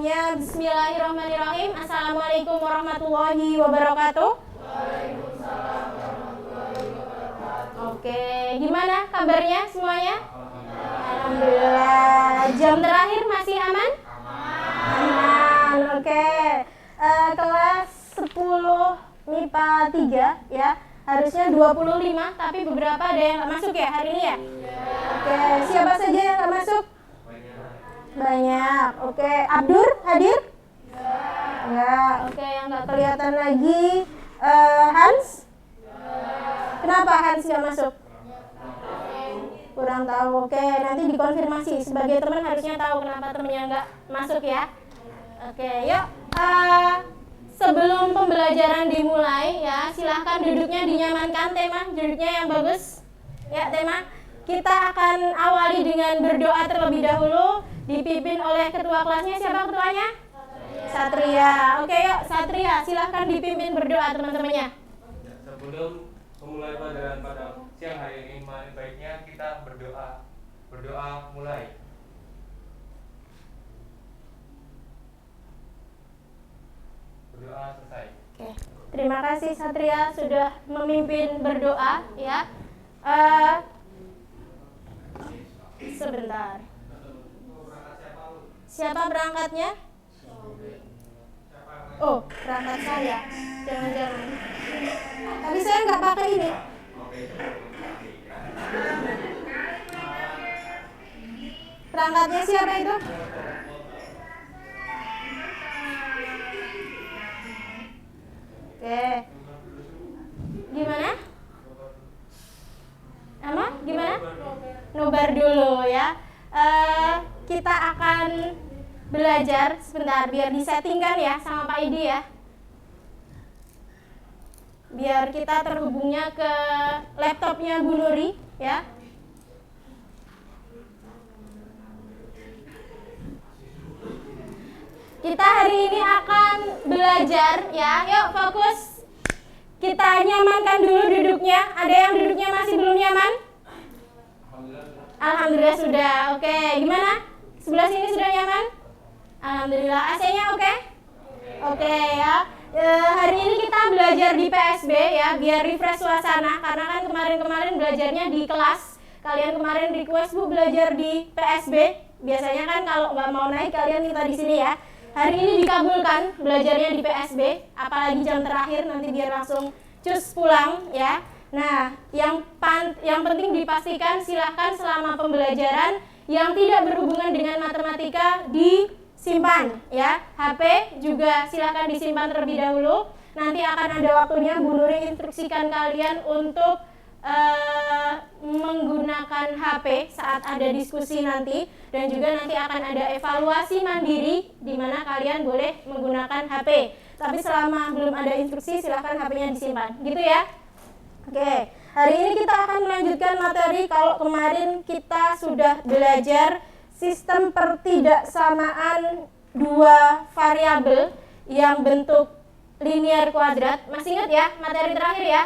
semuanya. Bismillahirrahmanirrahim. Assalamualaikum warahmatullahi wabarakatuh. Waalaikumsalam warahmatullahi wabarakatuh. Oke, gimana kabarnya semuanya? Alhamdulillah. Jam terakhir masih aman? Aman. Oke. Kelas 10 MIPA 3 ya. Harusnya 25, tapi beberapa ada yang nggak masuk ya hari ini ya? Oke, siapa saja yang nggak masuk? Banyak. Oke, Abdur hadir? Ya. Oke, yang nggak kelihatan lagi Hans? Kenapa Hans nggak masuk? Kurang tahu. Oke, nanti dikonfirmasi. Sebagai teman harusnya tahu kenapa temennya nggak masuk ya. Oke, yuk. Sebelum pembelajaran dimulai ya, silahkan duduknya dinyamankan, tema duduknya yang bagus. Ya, tema. Kita akan awali dengan berdoa terlebih dahulu, dipimpin oleh ketua kelasnya. Siapa ketuanya? Satria. Oke, yuk Satria, silahkan dipimpin berdoa teman-temannya. Sebelum memulai pelajaran pada siang hari ini, baiknya kita berdoa. Berdoa mulai. Berdoa selesai. Oke. Terima kasih Satria sudah memimpin berdoa ya. Sebentar. Siapa berangkatnya? Oh, berangkat saya. Jangan-jangan. Tapi saya nggak pakai ini. Berangkatnya siapa itu? Oke. Gimana? Apa? Gimana? Nobar dulu ya. Kita akan belajar sebentar biar disettingkan ya sama Pak Idi ya. Biar kita terhubungnya ke laptopnya Bu Nuri ya. Kita hari ini akan belajar ya. Yuk fokus. Kita nyamankan dulu duduknya. Ada yang duduknya masih belum nyaman? Alhamdulillah sudah. Oke, gimana? Sebelah sini sudah nyaman? Alhamdulillah. AC-nya oke? Oke ya. Hari ini kita belajar di PSB ya, biar refresh suasana. Karena kan kemarin-kemarin belajarnya di kelas. Kalian kemarin request Bu belajar di PSB. Biasanya kan kalau nggak mau naik kalian minta di sini ya. Hari ini dikabulkan belajarnya di PSB, apalagi jam terakhir nanti biar langsung cus pulang ya. Nah, yang penting dipastikan silahkan selama pembelajaran yang tidak berhubungan dengan matematika disimpan ya. HP juga silahkan disimpan terlebih dahulu. Nanti akan ada waktunya Bu Nuri instruksikan kalian untuk menggunakan HP saat ada diskusi nanti, dan juga nanti akan ada evaluasi mandiri di mana kalian boleh menggunakan HP. Tapi selama belum ada instruksi silahkan HP-nya disimpan, gitu ya. Oke, hari ini kita akan melanjutkan materi. Kalau kemarin kita sudah belajar sistem pertidaksamaan dua variabel yang bentuk linear kuadrat. Masih ingat ya materi terakhir ya?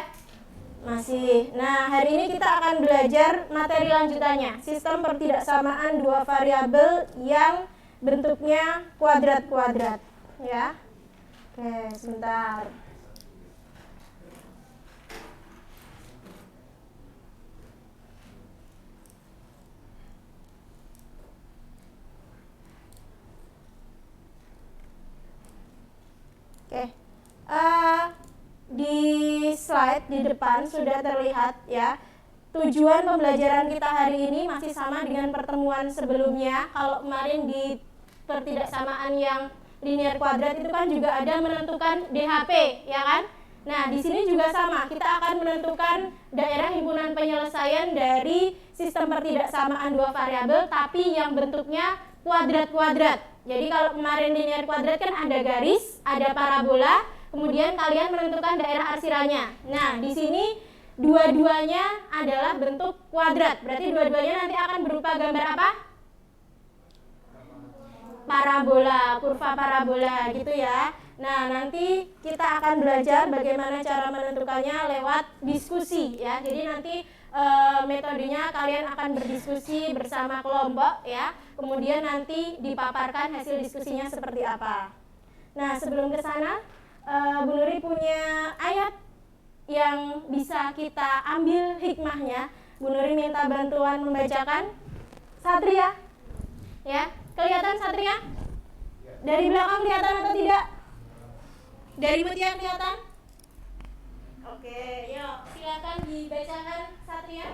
Masih. Nah, hari ini kita akan belajar materi lanjutannya, sistem pertidaksamaan dua variabel yang bentuknya kuadrat-kuadrat ya. Oke, sebentar. Oke. Di slide di depan sudah terlihat ya. Tujuan pembelajaran kita hari ini masih sama dengan pertemuan sebelumnya. Kalau kemarin di pertidaksamaan yang linear kuadrat itu kan juga ada menentukan DHP, ya kan? Nah, di sini juga sama. Kita akan menentukan daerah himpunan penyelesaian dari sistem pertidaksamaan dua variabel tapi yang bentuknya kuadrat-kuadrat. Jadi kalau kemarin linear kuadrat kan ada garis, ada parabola, kemudian kalian menentukan daerah arsiranya. Nah, di sini dua-duanya adalah bentuk kuadrat. Berarti dua-duanya nanti akan berupa gambar apa? Parabola, kurva parabola gitu ya. Nah, nanti kita akan belajar bagaimana cara menentukannya lewat diskusi ya. Jadi nanti metodenya kalian akan berdiskusi bersama kelompok ya. Kemudian nanti dipaparkan hasil diskusinya seperti apa. Nah, sebelum ke sana, Bu Nuri punya ayat yang bisa kita ambil hikmahnya. Bu Nuri minta bantuan membacakan. Satria, ya, kelihatan Satria? Dari belakang kelihatan atau tidak? Dari Mutia kelihatan? Oke, yuk silakan dibacakan Satria.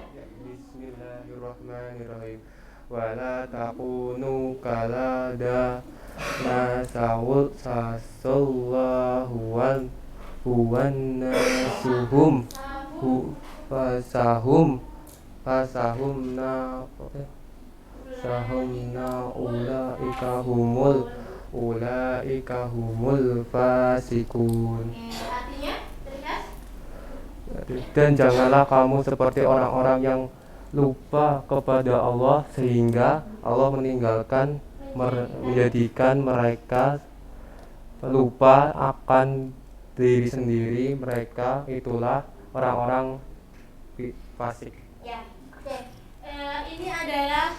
Bismillahirrahmanirrahim. Wala takunu kalada nasawul sasallahu huwan nasuhum fasahum na ulaika humul fasikun. Artinya terlihat? Dan janganlah kamu seperti orang-orang yang lupa kepada Allah sehingga Allah menjadikan mereka lupa akan diri sendiri. Mereka itulah orang-orang fasik. Ya, oke. Ini adalah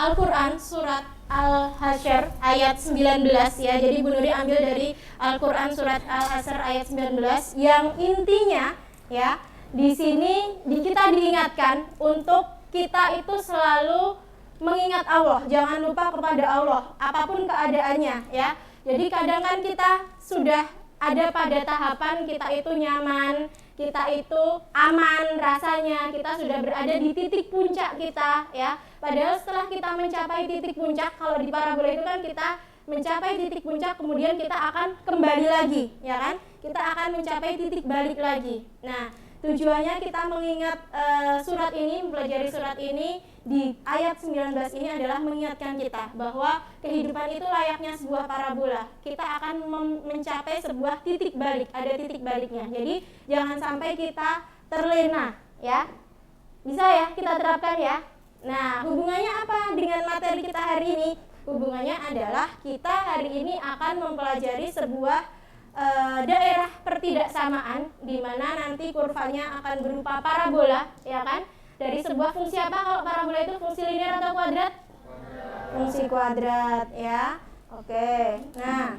Al-Quran surat Al-Hasyr ayat 19 ya. Jadi Bu Nuri ambil dari Al-Quran surat Al-Hasyr ayat 19 yang intinya ya, di sini kita diingatkan untuk kita itu selalu mengingat Allah, jangan lupa kepada Allah apapun keadaannya ya. Jadi kadang kan kita sudah ada pada tahapan kita itu nyaman, kita itu aman rasanya, kita sudah berada di titik puncak kita ya. Padahal setelah kita mencapai titik puncak, kalau di parabola itu kan kita mencapai titik puncak kemudian kita akan kembali lagi ya kan, kita akan mencapai titik balik lagi. Nah, tujuannya kita mengingat surat ini, mempelajari surat ini di ayat 19 ini adalah mengingatkan kita bahwa kehidupan itu layaknya sebuah parabola. Kita akan mencapai sebuah titik balik, ada titik baliknya. Jadi jangan sampai kita terlena ya. Bisa ya kita terapkan ya. Nah, hubungannya apa dengan materi kita hari ini? Hubungannya adalah kita hari ini akan mempelajari sebuah daerah pertidaksamaan di mana nanti kurvanya akan berupa parabola ya kan, dari sebuah fungsi apa kalau parabola itu, fungsi linear atau kuadrat? Fungsi kuadrat ya. Oke. Nah,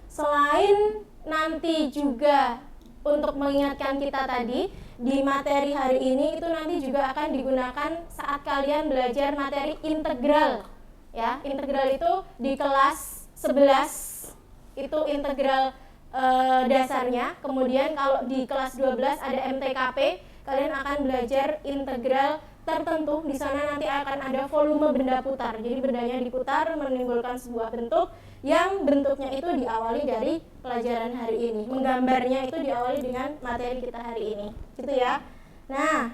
selain nanti juga untuk mengingatkan kita tadi di materi hari ini, itu nanti juga akan digunakan saat kalian belajar materi integral ya. Integral itu di kelas 11 itu integral dasarnya. Kemudian kalau di kelas 12 ada MTKP, kalian akan belajar integral tertentu. Di sana nanti akan ada volume benda putar. Jadi bendanya diputar menimbulkan sebuah bentuk yang bentuknya itu diawali dari pelajaran hari ini. Menggambarnya itu diawali dengan materi kita hari ini. Gitu ya. Nah,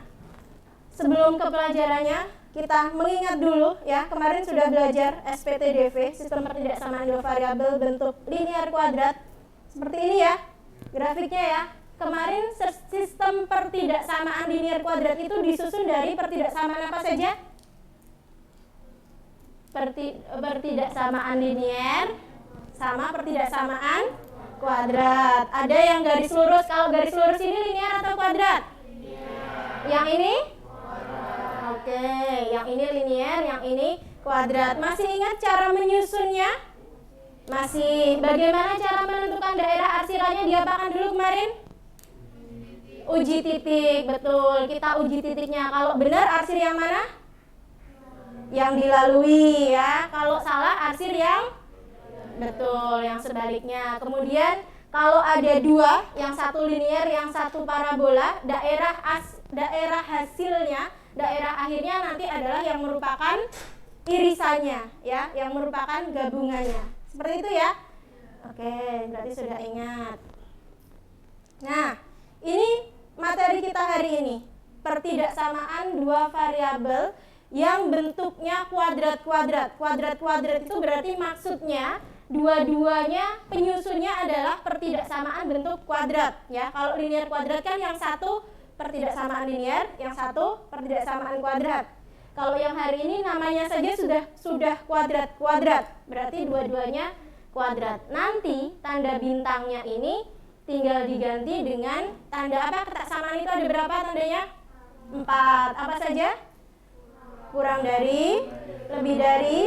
sebelum ke pelajarannya, kita mengingat dulu ya, kemarin sudah belajar SPTDV, sistem pertidaksamaan dua variabel bentuk linear kuadrat. Seperti ini ya grafiknya ya. Kemarin sistem pertidaksamaan linear kuadrat itu disusun dari pertidaksamaan apa saja? Pertidaksamaan linear sama pertidaksamaan kuadrat. Ada yang garis lurus. Kalau garis lurus ini linear atau kuadrat? Linear. Yang ini? Oke, yang ini linear, yang ini kuadrat. Masih ingat cara menyusunnya? Masih. Bagaimana cara menentukan daerah arsiranya? Diapakan dulu kemarin? Uji titik, betul. Kita uji titiknya. Kalau benar arsir yang mana? Yang dilalui ya. Kalau salah arsir yang betul, yang sebaliknya. Kemudian kalau ada dua, yang satu linear, yang satu parabola, daerah hasilnya, daerah akhirnya nanti adalah yang merupakan irisannya ya, yang merupakan gabungannya. Seperti itu ya. Oke, berarti sudah ingat. Nah, ini materi kita hari ini. Pertidaksamaan dua variabel yang bentuknya kuadrat-kuadrat. Kuadrat-kuadrat itu berarti maksudnya dua-duanya penyusunnya adalah pertidaksamaan bentuk kuadrat ya. Kalau linear kuadrat kan yang satu pertidaksamaan linear, yang satu pertidaksamaan kuadrat. Kalau yang hari ini namanya saja sudah kuadrat-kuadrat, berarti dua-duanya kuadrat. Nanti tanda bintangnya ini tinggal diganti dengan tanda apa? Kesamaan itu ada berapa tandanya? 4. Apa saja? Kurang dari, lebih dari.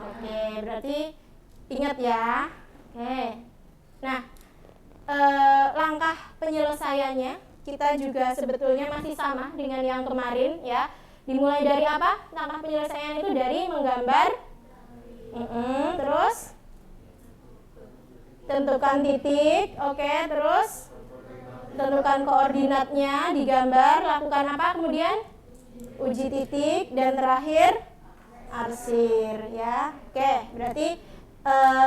Oke, berarti ingat ya. Oke. Nah, langkah penyelesaiannya kita juga sebetulnya masih sama dengan yang kemarin ya. Dimulai dari apa? Langkah penyelesaian itu dari menggambar. Terus tentukan titik. Oke, terus tentukan koordinatnya, digambar, lakukan apa kemudian? Uji titik, dan terakhir arsir ya. Oke, berarti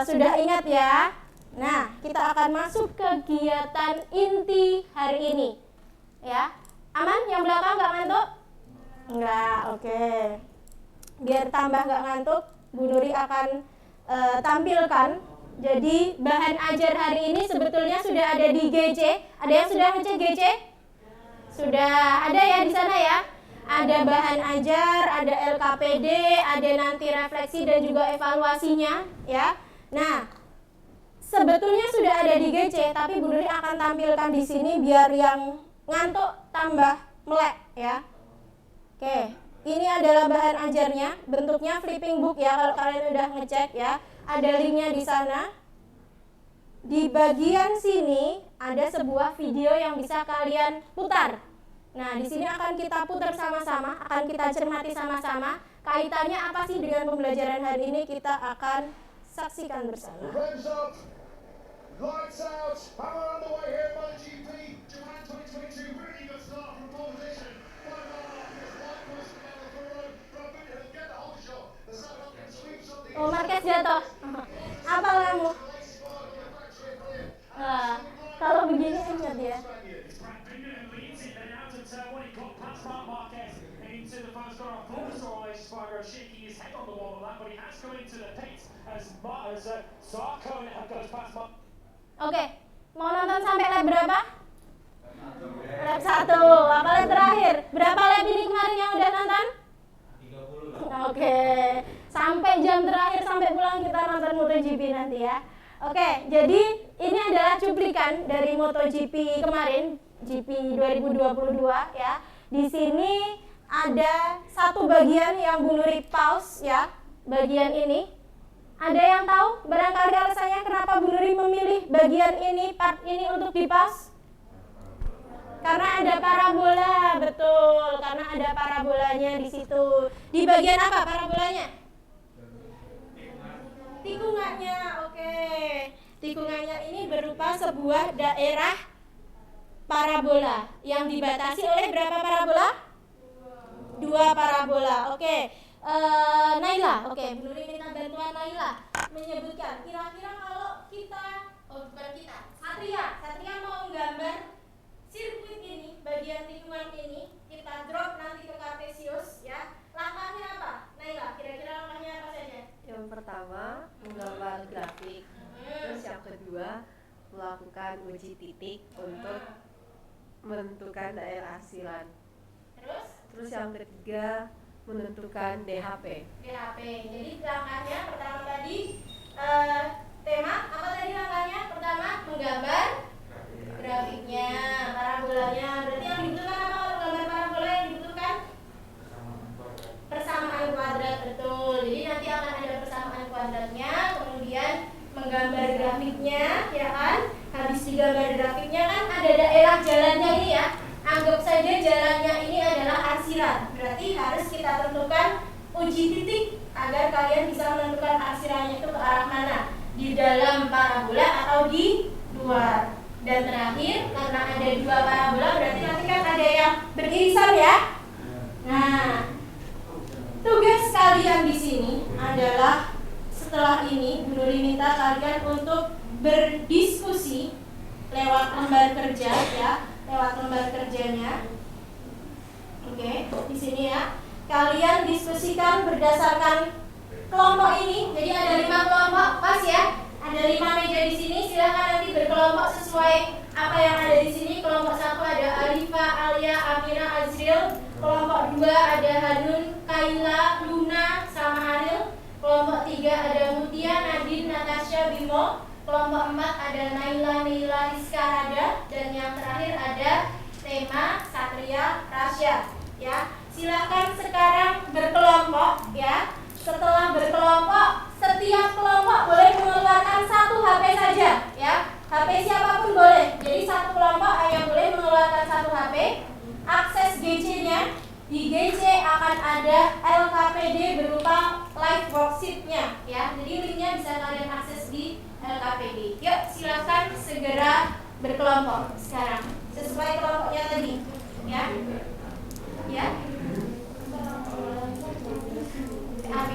sudah ingat ya. Nah, kita akan masuk kegiatan inti hari ini ya. Aman? Yang belakang nggak ngantuk? Enggak, oke. Biar tambah nggak ngantuk, Bu Nuri akan tampilkan. Jadi bahan ajar hari ini sebetulnya sudah ada di GC. Ada yang sudah ngecek GC? Sudah ada ya di sana ya? Ada bahan ajar, ada LKPD, ada nanti refleksi dan juga evaluasinya ya. Nah, sebetulnya sudah ada di GC, tapi Bu Nuri akan tampilkan di sini biar yang ngantuk tambah melek ya. Oke, ini adalah bahan ajarnya, bentuknya flipping book ya kalau kalian udah ngecek ya. Ada linknya di sana. Di bagian sini ada sebuah video yang bisa kalian putar. Nah, di sini akan kita putar sama-sama, akan kita cermati sama-sama. Kaitannya apa sih dengan pembelajaran hari ini, kita akan saksikan bersama. Lights out, hammer underway here by the GP. Japan 2022, really good start from pole position. 5.5 minutes, White was together for a row. Rabbit has get the whole shot. The South African sweeps up the Oh, Marquez jatuh. Apa kamu? Kalau begini ingat ya. Oke, mau nonton sampai lap berapa? Lap 1. Apa lap terakhir? Berapa lap ini kemarin yang udah nonton? 30. Oke, sampai jam terakhir, sampai pulang kita nonton MotoGP nanti ya. Oke, jadi ini adalah cuplikan dari MotoGP kemarin, GP 2022 ya. Di sini ada satu bagian yang Bu Nuri pause ya, bagian ini. Ada yang tahu barangkali alasannya kenapa Bu Nuri memilih bagian ini, part ini untuk di pause? Karena ada parabola, betul. Karena ada parabolanya di situ. Di bagian apa parabolanya? Tikungannya, oke. Tikungannya ini berupa sebuah daerah parabola yang dibatasi oleh berapa parabola? 2 parabola, oke. Naila, oke. Bu Nuri minta bantuan Naila menyebutkan kira-kira kalau kita, bukan kita, Satria mau gambar sirkuit ini, bagian tikungan ini, kita drop nanti ke Kartesius ya. Langkahnya apa? Naila, kira-kira langkahnya apa saja? Yang pertama, menggambar grafik. Terus yang kedua, melakukan uji titik untuk menentukan daerah arsilan. Terus yang ketiga, menentukan DHP. Jadi langkahnya pertama tadi tema apa tadi langkahnya? Pertama menggambar grafiknya, parabolanya. Berarti yang dibutuhkan apa kalau gambar parabola yang dibutuhkan? Persamaan kuadrat, betul. Jadi nanti akan ada persamaan kuadratnya, kemudian menggambar grafiknya, ya kan? Habis digambar grafiknya kan ada daerah jalannya ini ya. Anggap saja jalannya ini adalah arsilan. Berarti harus kita tentukan uji titik agar kalian bisa menentukan arsilannya itu ke arah mana, di dalam parabola atau di luar. Dan terakhir, karena ada 2 parabola, berarti nanti kan ada yang beririsan ya. Nah, tugas kalian di sini adalah setelah ini Bu Nuri minta kalian untuk berdiskusi lewat lembar kerja ya, lewat lembar kerjanya. Oke, di sini ya. Kalian diskusikan berdasarkan kelompok ini. Jadi ada 5 kelompok, pas ya. Ada 5 meja di sini. Silakan nanti berkelompok sesuai apa yang ada di sini. Kelompok 1 ada Alifa, Alia, Amira, Azril. Kelompok 2 ada Hanun, Kaila, Luna, sama Aril. Kelompok 3 ada Mutia, Nadine, Natasha, Bimo. Kelompok 4 ada Naila, Nila, Rizka, Rada. Dan yang terakhir ada Fema, Satria, Rasya. Ya, silahkan sekarang berkelompok ya. Setelah berkelompok, setiap kelompok boleh mengeluarkan satu HP saja ya. HP siapapun boleh. Jadi satu kelompok hanya boleh mengeluarkan satu HP. Akses GC-nya, di GC akan ada LKPD berupa live worksheet-nya ya. Jadi linknya bisa kalian akses di LKPD. Yuk silahkan segera berkelompok sekarang sesuai kelompoknya tadi ya. Ya. PAB.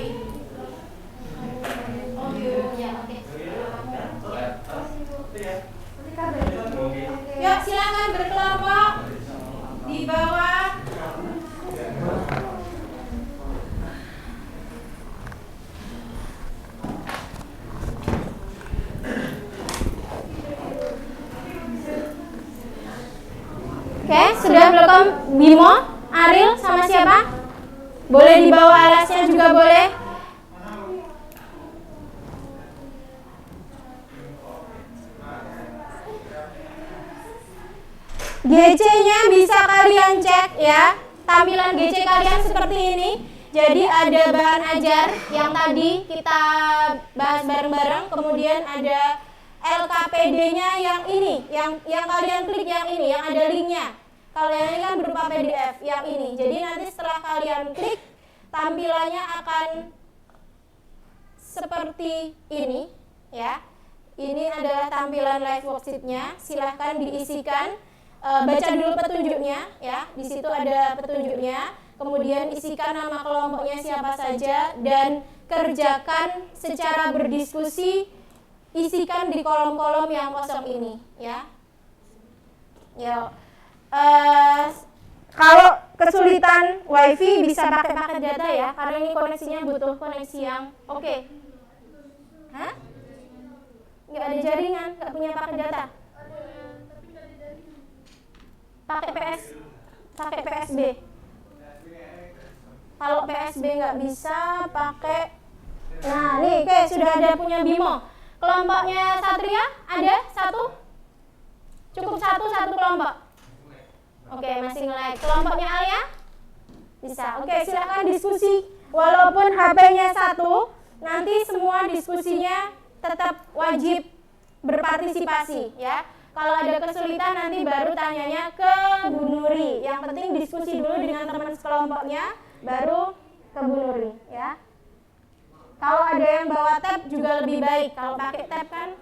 Oh ya, oke. Yuk silakan berkelompok di bawah. Oke, sudah belum Bimo, Ariel sama siapa? Boleh dibawa alasnya juga boleh. GC-nya bisa kalian cek ya. Tampilan GC kalian seperti ini. Jadi ada bahan ajar yang tadi kita bahas bareng-bareng, kemudian ada LKPD-nya yang ini, yang kalian klik yang ini, yang ada linknya. Kalau yang ini kan berupa PDF, yang ini. Jadi nanti setelah kalian klik, tampilannya akan seperti ini, ya. Ini adalah tampilan live worksheet-nya. Silahkan diisikan, baca dulu petunjuknya, ya. Di situ ada petunjuknya. Kemudian isikan nama kelompoknya siapa saja dan kerjakan secara berdiskusi. Isikan di kolom-kolom yang kosong ini, ya. Yo. Kalau kesulitan wifi bisa pakai paket data ya, karena ini koneksinya butuh koneksi yang oke. Hah? Nggak ada jaringan, nggak punya paket data. Pakai PSB. Kalau PSB nggak bisa, pakai. Nah, nih, oke, sudah ada punya Bimo. Kelompoknya Satria ada satu? Cukup satu kelompok. Oke, masih nge-like. Kelompoknya Alia? Bisa. Oke, silakan diskusi. Walaupun HP-nya satu, nanti semua diskusinya tetap wajib berpartisipasi ya. Kalau ada kesulitan nanti baru tanyanya ke Bu Nuri. Yang penting diskusi dulu dengan teman sekelompoknya, baru ke Bu Nuri ya. Kalau ada yang bawa tab juga lebih baik. Kalau pakai tab kan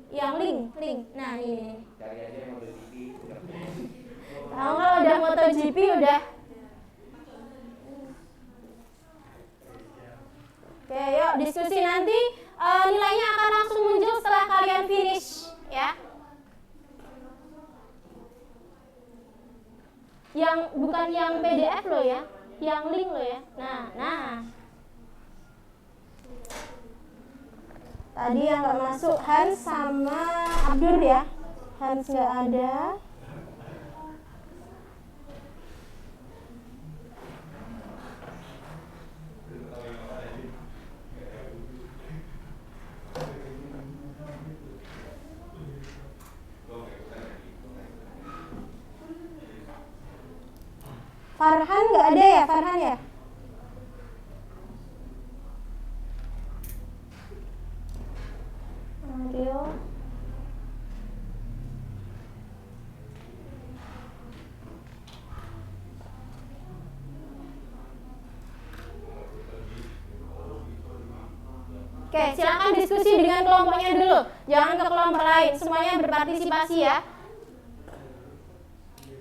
yang link. Nah, ini. Cari aja yang MotoGP. Kalau udah MotoGP udah. Oke, yuk diskusi nanti. Nilainya akan langsung muncul setelah kalian finish, ya. Yang bukan yang PDF lo ya, yang link lo ya. Nah. Tadi yang nggak masuk Hans sama Abdur ya. Hans nggak ada. Farhan nggak ada ya, Farhan ya? Mario. Oke, silakan diskusi dengan kelompoknya dulu. Jangan ke kelompok lain, semuanya berpartisipasi ya.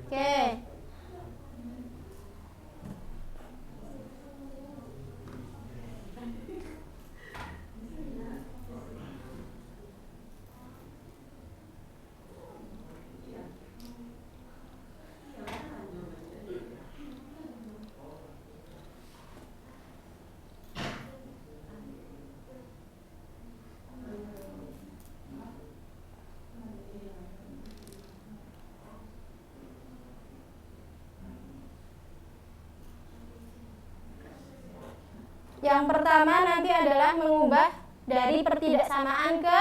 Oke. Yang pertama nanti adalah mengubah dari pertidaksamaan ke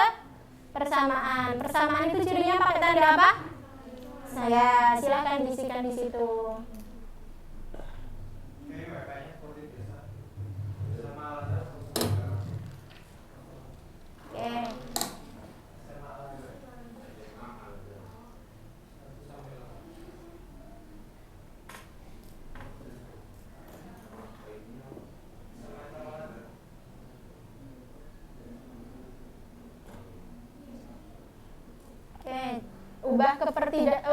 persamaan. Persamaan itu cirinya pakai tanda apa? Saya silakan diisikan di situ. Oke.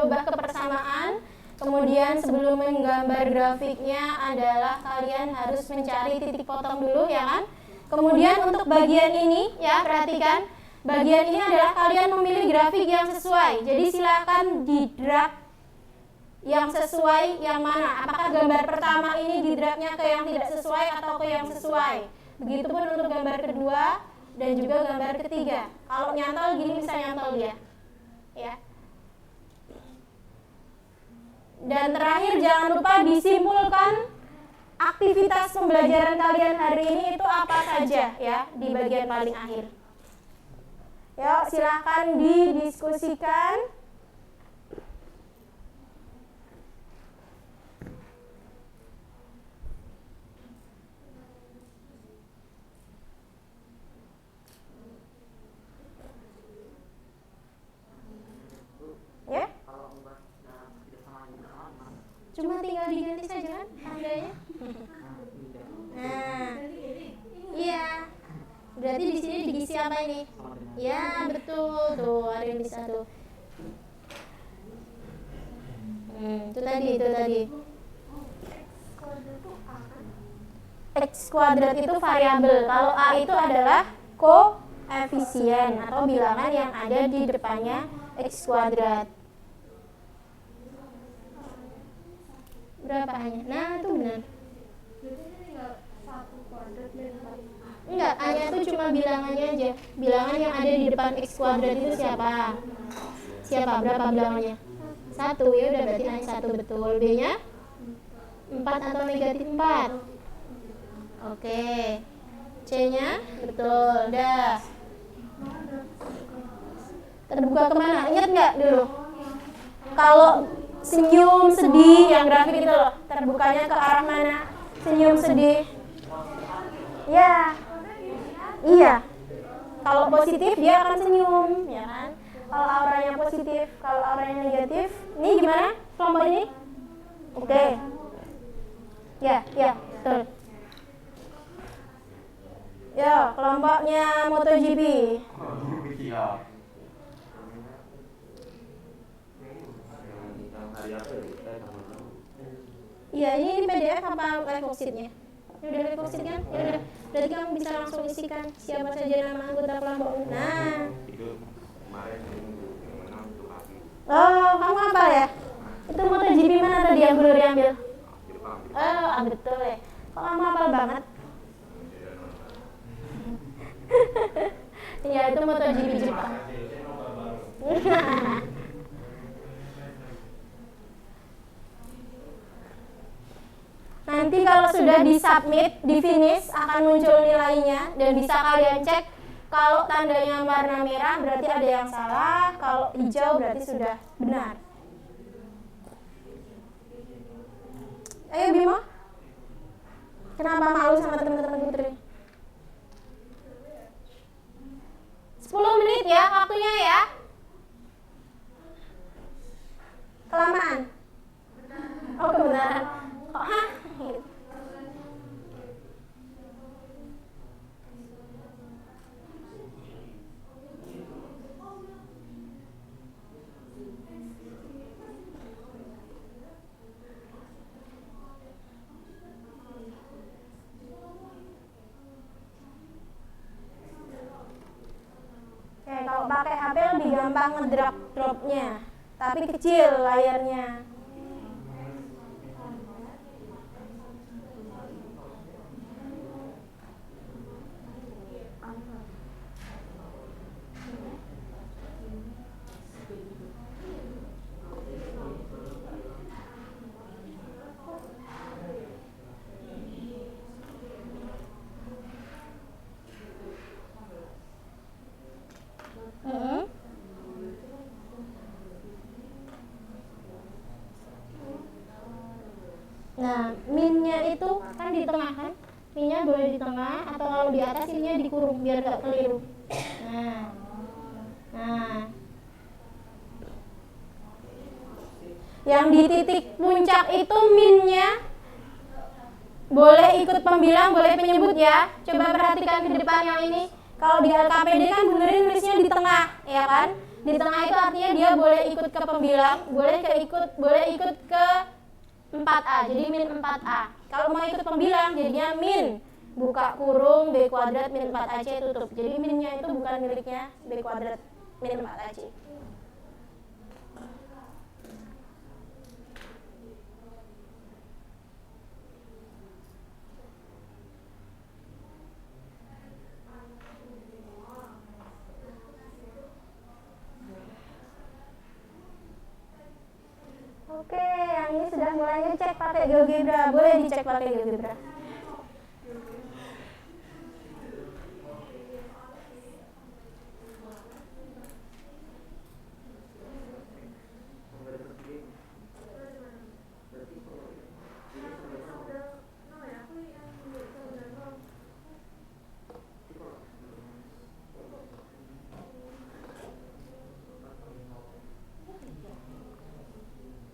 Ubah ke persamaan. Kemudian sebelum menggambar grafiknya adalah kalian harus mencari titik potong dulu ya kan. Kemudian untuk bagian ini ya perhatikan, bagian ini adalah kalian memilih grafik yang sesuai. Jadi silakan di drag yang sesuai yang mana. Apakah gambar pertama ini di dragnya ke yang tidak sesuai atau ke yang sesuai. Begitupun untuk gambar kedua dan juga gambar ketiga. Kalau nyantol gini bisa nyantol dia. Ya. Dan terakhir jangan lupa disimpulkan aktivitas pembelajaran kalian hari ini itu apa saja ya di bagian paling akhir. Yuk silakan didiskusikan. Ya. Cuma tinggal diganti saja kan tandanya. Nah, iya. Berarti di sini diisi apa ini? Ya betul tuh, ada yang bisa tuh. Itu tadi. X kuadrat itu variabel. Kalau A itu adalah koefisien atau bilangan yang ada di depannya X kuadrat. Berapa hanya? Nah itu benar. Enggak, hanya itu cuma bilangannya aja. Bilangan yang ada di depan X kuadrat itu siapa? Berapa bilangannya? 1, ya udah berarti hanya 1 betul. B nya 4 atau negatif 4. Oke. C nya betul, dah. Terbuka kemana? Ingat nggak dulu? Kalau senyum sedih yang grafik itu loh, terbukanya ke arah mana? Senyum sedih. Ya. Iya. Kalau positif dia akan senyum, ya kan? Kalau auranya positif, kalau auranya negatif, ini gimana? Kelompok ini? Oke. Ya, betul. Ya, kelompoknya MotoGP. Iya, ini PDF apa live worksheet-nya? Ini udah live worksheet kan? Ya udah. Berarti kamu bisa langsung isikan siapa saja nama anggota kelompok. Nah. Oh, kamu hafal ya? Itu MotoGP mana tadi yang Guru ambil? Oh, betul ya. Kok kamu hafal banget? Iya, itu MotoGP Jepang. Nanti kalau sudah di-submit, di-finish akan muncul nilainya dan bisa kalian cek. Kalau tandanya warna merah berarti ada yang salah, kalau hijau berarti sudah benar. Ayo Bimo. Kenapa malu sama teman-teman Putri? 10 menit ya waktunya ya. Kelamaan. Oh kebenaran. Kok hah? Kalau pakai HP lebih gampang ngedrag dropnya, tapi kecil layarnya. Minnya itu kan di tengah kan, minnya boleh di tengah atau kalau di atas minnya dikurung biar nggak keliru. Nah, yang di titik puncak itu minnya boleh ikut pembilang, boleh penyebut ya. Coba perhatikan ke depan yang ini. Kalau di LKPD kan benerin nulisnya di tengah, ya kan? Di tengah itu artinya dia boleh ikut ke pembilang, boleh ikut ke 4A, jadi min 4A. Kalau mau ikut pembilang jadinya min buka kurung B kuadrat min 4AC tutup. Jadi minnya itu bukan miliknya B kuadrat min 4AC. Oke, yang ini sudah mulai ngecek pakai GeoGebra. Boleh dicek pakai GeoGebra.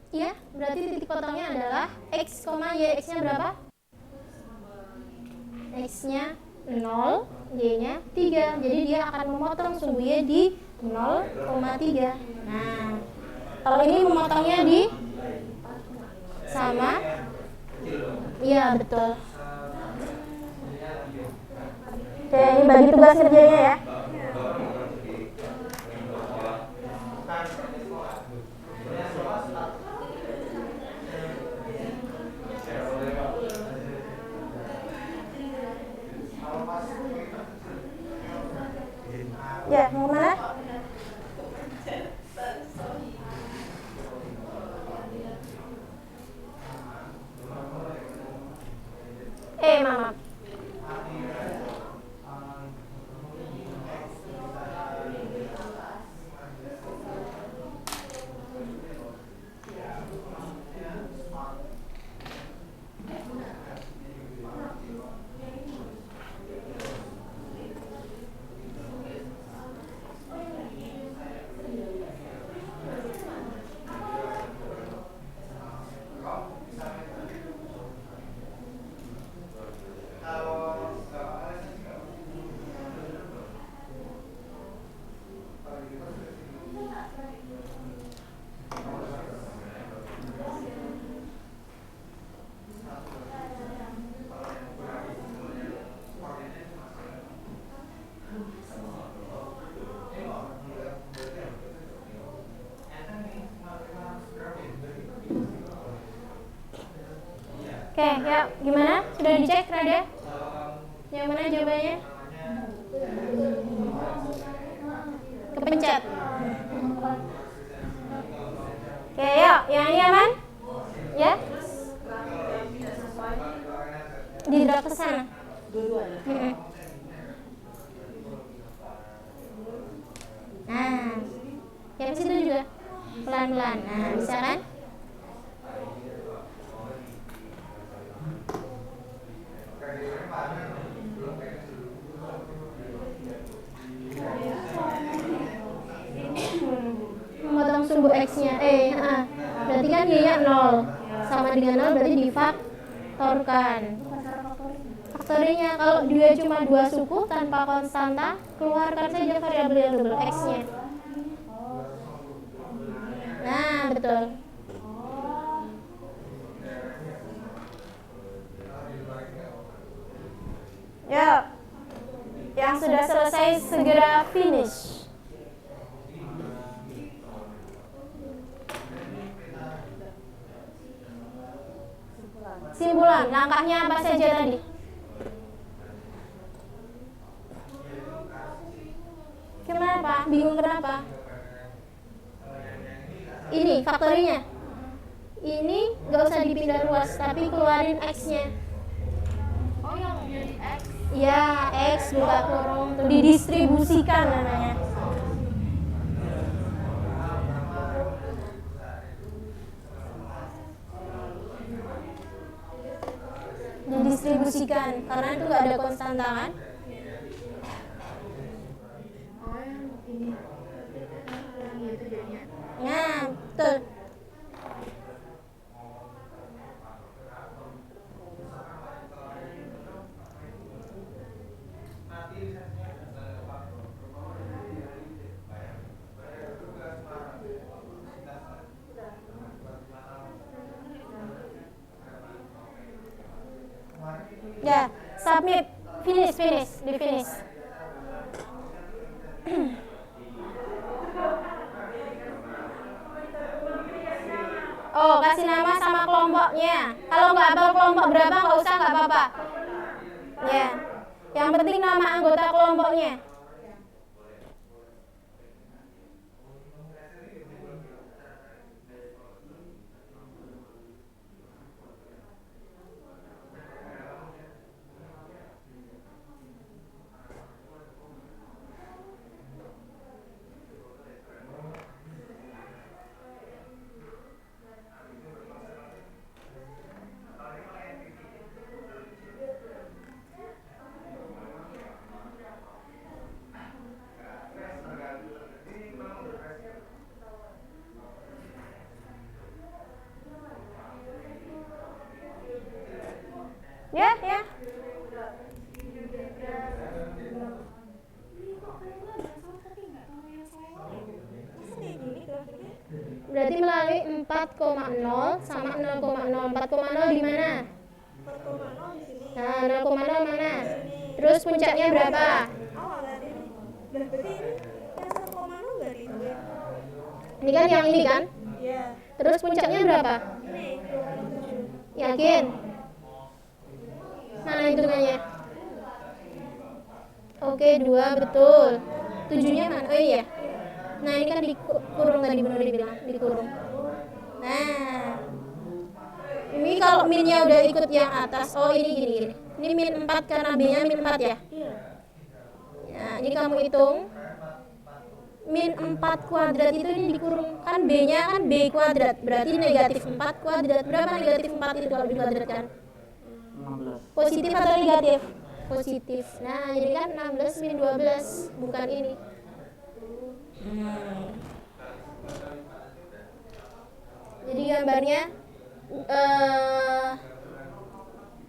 Ya, berarti titik potongnya adalah X, Y, X-nya berapa? X-nya 0, Y-nya 3. Jadi dia akan memotong sumbu Y di 0,3. Nah, kalau ini memotongnya di sama. Iya, betul. Oke, ini bagi tugas kerjanya ya. Ya, mau kemana? Mama. Oke, ya gimana? Sudah dicek, Rada? Yang mana jawabannya? Kepencet. Oke, yuk. Yang ini aman? Ya? Didrag ke sana. Nah, yang situ juga pelan-pelan. Nah, bisa kan? Memotong sumbu X-nya, berarti kan Y-nya 0 sama dengan 0 berarti difaktorkan. Faktorinya kalau dia cuma 2 suku tanpa konstanta, keluarkan saja variabel X-nya. Nah, betul. Yuk, yang sudah selesai segera finish. Simpulan, langkahnya apa saja tadi? Kenapa? Bingung kenapa? Ini faktorinya. Ini nggak usah dipindah luas, tapi keluarin X-nya. Oh, yang jadi X. Ya, X buka kurung, tuh didistribusikan namanya. didistribusikan karena itu nggak ada konstanta kan. Oh yang ini yang itu jadinya. Nah, betul. Ya, submit, finish, di finish. Oh, kasih nama sama kelompoknya. Kalau nggak hafal kelompok berapa nggak usah, nggak apa-apa. Ya, yang penting nama anggota kelompoknya. Ya, ya. Berarti melalui 4,0 sama 0,0. 4,0 di mana? 4,0 di sini. Nah, 0,0 mana? Terus puncaknya berapa? Awal dari ini. Berarti ini yang 1,0 nggak dihitungin? Ini kan yang ini kan? Iya. Terus puncaknya berapa? Ini 27. Yakin? Mana hitungannya? Oke, 2 betul. 7-nya mana? Oh iya. Nah, ini kan dikurung tadi benar dibilang, dikurung. Nah. Ini kalau minnya udah ikut yang atas. Oh, ini gini. Ini min 4 karena B-nya min 4 ya? Iya. Nah, ini kamu hitung. Min 4 kuadrat itu ini dikurung. Kan B-nya kan B kuadrat. Berarti negatif 4 kuadrat. Berapa negatif 4 itu kalau dikuadratkan? 16. Positif atau negatif? Positif. Nah, jadi kan 16 min 12. Bukan ini. Jadi gambarnya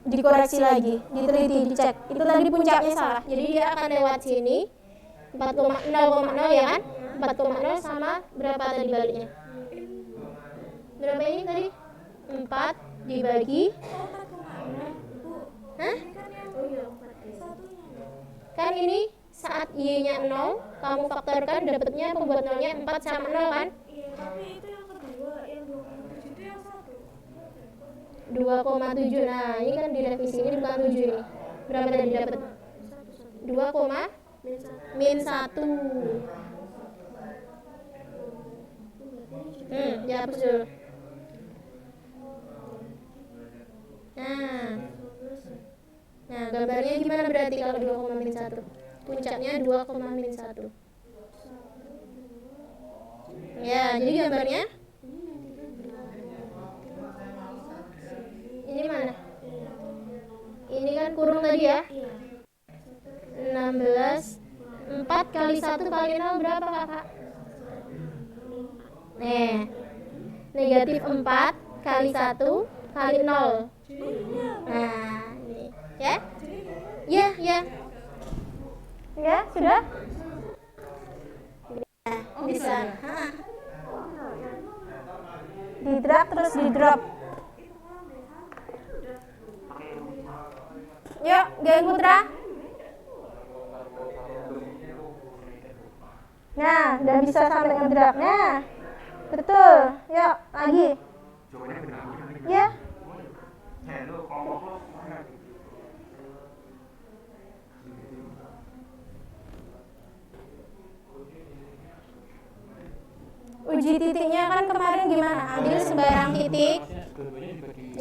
dikoreksi lagi, diteliti, dicek. Itu tadi puncaknya salah. Jadi dia akan lewat sini 4,0 ya kan? 4,0 sama berapa tadi baliknya? Berapa ini tadi? 4 dibagi. Hah? Kan ini saat Y-nya 0, kamu faktorkan dapatnya pembuat 0-nya 4 sama 0 kan? Iya, tapi itu yang kedua, yang 2,7 itu yang 1. 2,7. Nah, ini kan direvisi, ini bukan 7 ini. Berapa tadi dapat? 2, min 1. Dihapus dulu. Nah, gambarnya gimana berarti kalau 2, min 1? Puncaknya 2, min 1. Ya, jadi gambarnya ini mana? Ini kan kurung tadi ya? 16. 4 kali 1 kali 0 berapa kakak? Nih, negatif 4 kali 1 kali 0. Nah, ini ya? Ya, ya. Ya, sudah? Bisa. Di drag terus di drop. Yuk, geng Putra. Nah, udah bisa sampai ngedrag. Nah, betul. Yuk, lagi. Ya. Uji titiknya kan kemarin gimana? Ambil sembarang titik.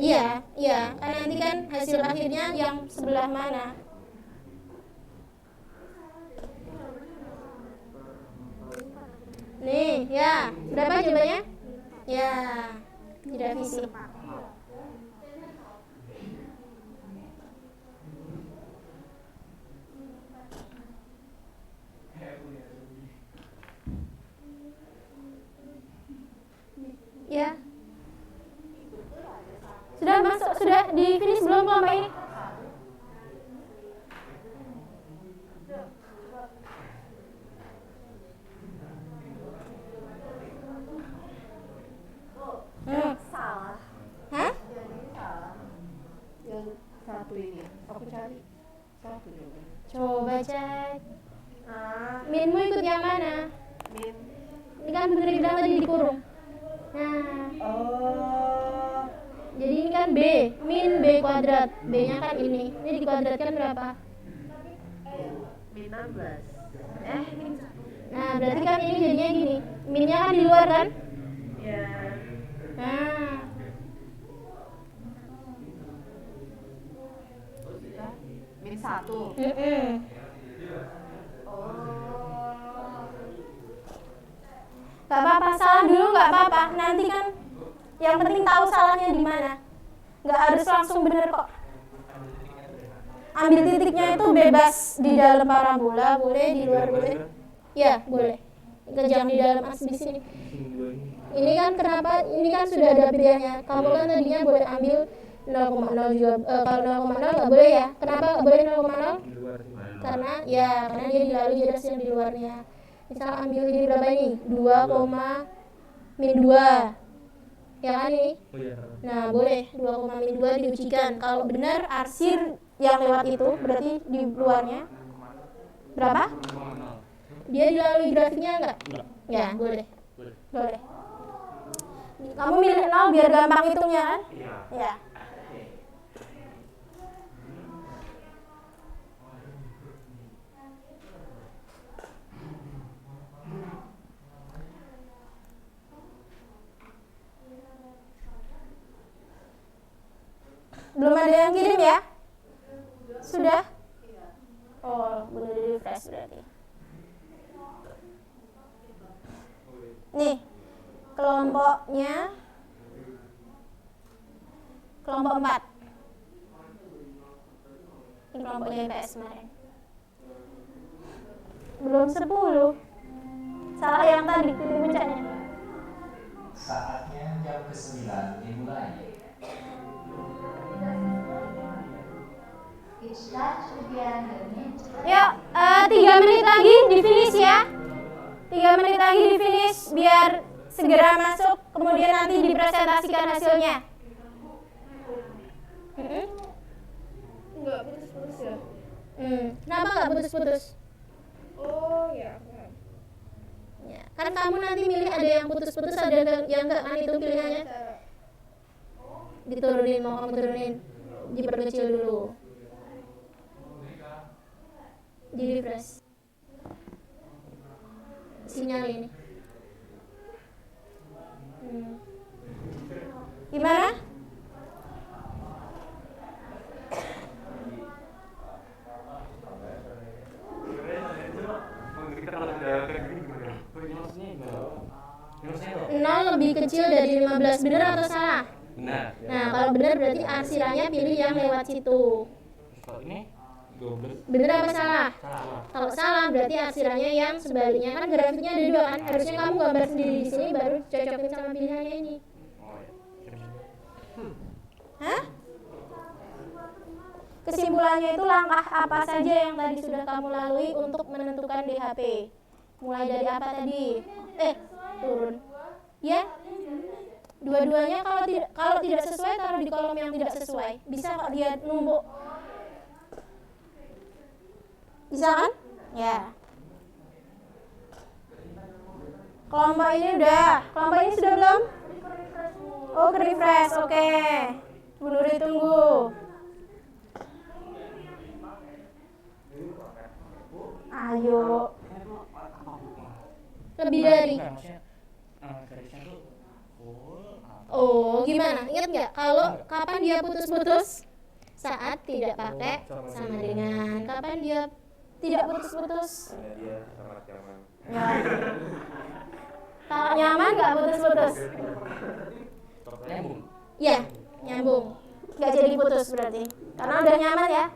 Iya, iya. Kan nanti kan hasil akhirnya yang sebelah mana? Nih, ya. Berapa jawabannya? Ya, direvisi. masuk sudah di finish belum kelompok ini? Salah. Hah? Yang satu ini. Aku cari satu juga. Coba cek. Ah, Minmu ikut yang mana? min. Ini kan bener bilang tadi dikurung. Nah, Oh. jadi ini kan B, min B kuadrat. B-nya kan ini. Ini dikuadratkan berapa? Min 16. Min 1. Nah, berarti kan ini jadinya gini. Minnya kan di luar kan? Ya. Nah, Min 1. mm-mm. Oh. Gak apa-apa, salah dulu gak apa-apa. Nanti kan yang penting tahu salahnya di mana. Gak harus langsung bener kok. Ambil titiknya itu bebas di dalam parabola, boleh di luar boleh. Ya, boleh. Kejam di dalam di sini. Ini kan kenapa? Ini kan sudah ada pilihannya. Kamu kan tadinya boleh ambil 0,0 juga. Kalau 0,0 nggak boleh ya. Kenapa nggak boleh 0,0? Karena dia dilalui jelas yang di luarnya. Misal ambil ini berapa ini? 2,-2. Ya kan ini? Oh iya. Nah, boleh 2,-2 diujikan. Kalau benar arsir yang lewat itu berarti di luarnya berapa? Dia dilalui grafiknya enggak? Ya, boleh. Boleh. Kamu milih 0 biar gampang hitungnya kan? Iya. Belum ada yang kirim ya? Sudah? Oh, belum di refresh berarti. Nih, kelompoknya kelompok 4. Ini kelompoknya IPS kemarin. Belum 10. Salah yang tadi, titik puncaknya. Saatnya jam ke-9 dimulai. Yuk, 3 menit lagi di finish ya. 3 menit lagi di finish biar segera masuk, kemudian nanti dipresentasikan hasilnya. Enggak putus-putus ya? Kenapa nggak putus-putus? Oh, ya. Ya, kan kamu nanti milih ada yang putus-putus, ada yang enggak kan itu pilihannya. Diturunin, mau kamu turunin, diperkecil dulu. Di refresh. Sinyal ini. Gimana? Kita kalau udah kayak gini gimana? Maksudnya gimana? Maksudnya 0 lebih kecil dari 15, benar atau salah? benar. Nah, kalau benar berarti arsirannya pilih yang lewat situ. Kalau ini 12 Benar apa salah? salah. Kalau salah berarti arsirannya yang sebaliknya, kan grafiknya ada 2 kan? Harusnya kamu gambar sendiri di sini baru cocokin sama pilihannya ini. Oh iya. Hah? Kesimpulannya itu langkah apa saja yang tadi sudah kamu lalui untuk menentukan DHP? Mulai dari apa tadi? Turun. Ya? Dua-duanya kalau tidak sesuai taruh di kolom yang tidak sesuai. Bisa kok dia numpuk. Bisa kan? Ya. Kelompok ini udah. Kelompok ini sudah belum? Oh, ke refresh. Oke. Bu Nuri tunggu. Ayo. Lebih dari. Oh, gimana? Ingat nggak? Kalau kapan dia putus-putus? Saat tidak pakai sama dengan. Kapan dia tidak putus-putus? Dia sangat nyaman. Ya. Kalau nyaman nggak putus-putus? Nyambung. Ya, nyambung. Nggak jadi putus berarti. Karena udah nyaman ya.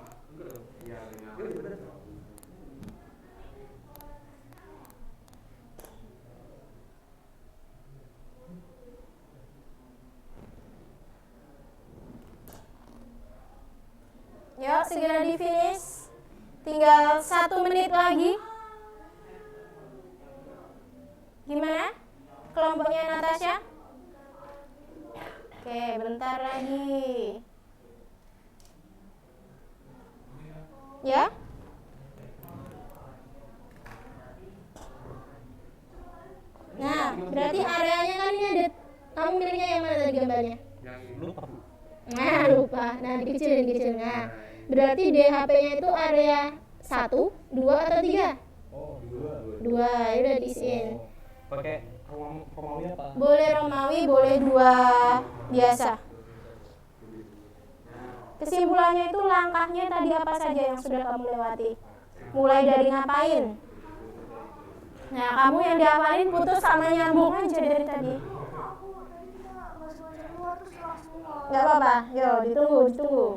Yuk, segera di finish. Tinggal 1 menit lagi. Gimana? Kelompoknya Natasha? Oke, bentar lagi. Ya? Nah, berarti areanya kan ini ada. Kamu milihnya yang mana tadi gambarnya? Yang ini lupa. Nah, lupa. Nah, dikecilin. Nah, berarti DHP-nya itu area 1, 2 atau 3? Oh, dua. 2, ya udah diisiin. Pakai Romawi apa? Boleh Romawi, boleh 2 biasa. Kesimpulannya itu langkahnya tadi apa saja yang sudah kamu lewati? Mulai dari ngapain? Nah, kamu yang dihafalin putus sama nyambung aja dari tadi. Gak apa-apa, yo ditunggu.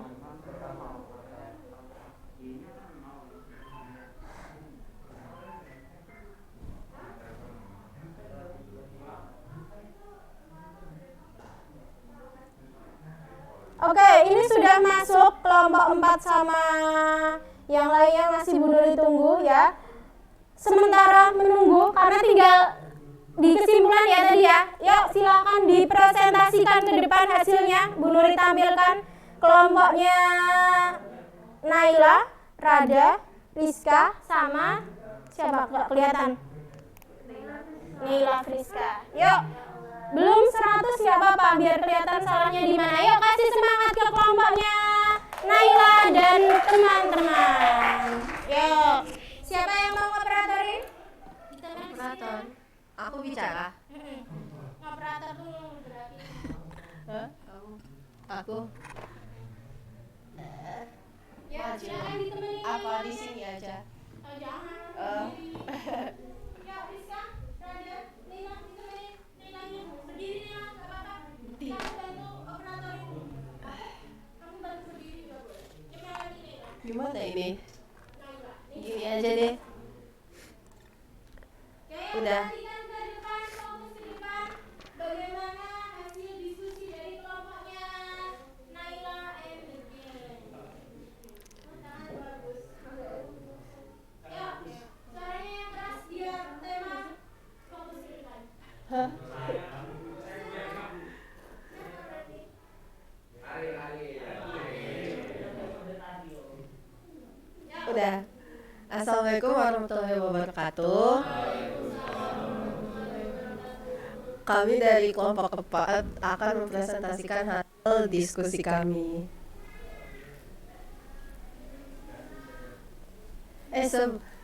Oke, ini sudah masuk kelompok 4 sama yang lainnya masih Bu Nuri tunggu ya. Sementara menunggu karena tinggal di kesimpulan ya tadi ya. Yuk silakan dipresentasikan ke depan hasilnya. Bu Nuri tampilkan kelompoknya Naila, Rada, Rizka sama siapa nggak kelihatan? Naila Rizka. Yuk. Belum 100 nggak apa-apa biar kelihatan salahnya di mana. Yuk kasih semangat ke kelompoknya Naila dan teman-teman. Yuk. Siapa yang mau ngoperatorin? Operator. Aku bicara. Operator tuh berarti. Hah? Aku. Ya, silakan ditemenin. Apa di sini aja? Oh, jangan. Ya, Rizka, Rada, Naila ditemenin. Nailanya berdiri Naila, nggak apa-apa. Kamu bantu operatorin. Kamu bantu berdiri juga boleh. Gimana lagi Naila? Gimana ini? Naila. Gini aja deh. Oke, Udah. perhatikan ke depan, fokus ke depan. Bagaimana hasil diskusi dari kelompoknya Naila and Nurkin? Tangan bagus. Yuk, suaranya yang keras biar tema fokus ke depan. Hah? Udah. Assalamualaikum warahmatullahi wabarakatuh. Kami dari kelompok 4 akan mempresentasikan hasil diskusi kami.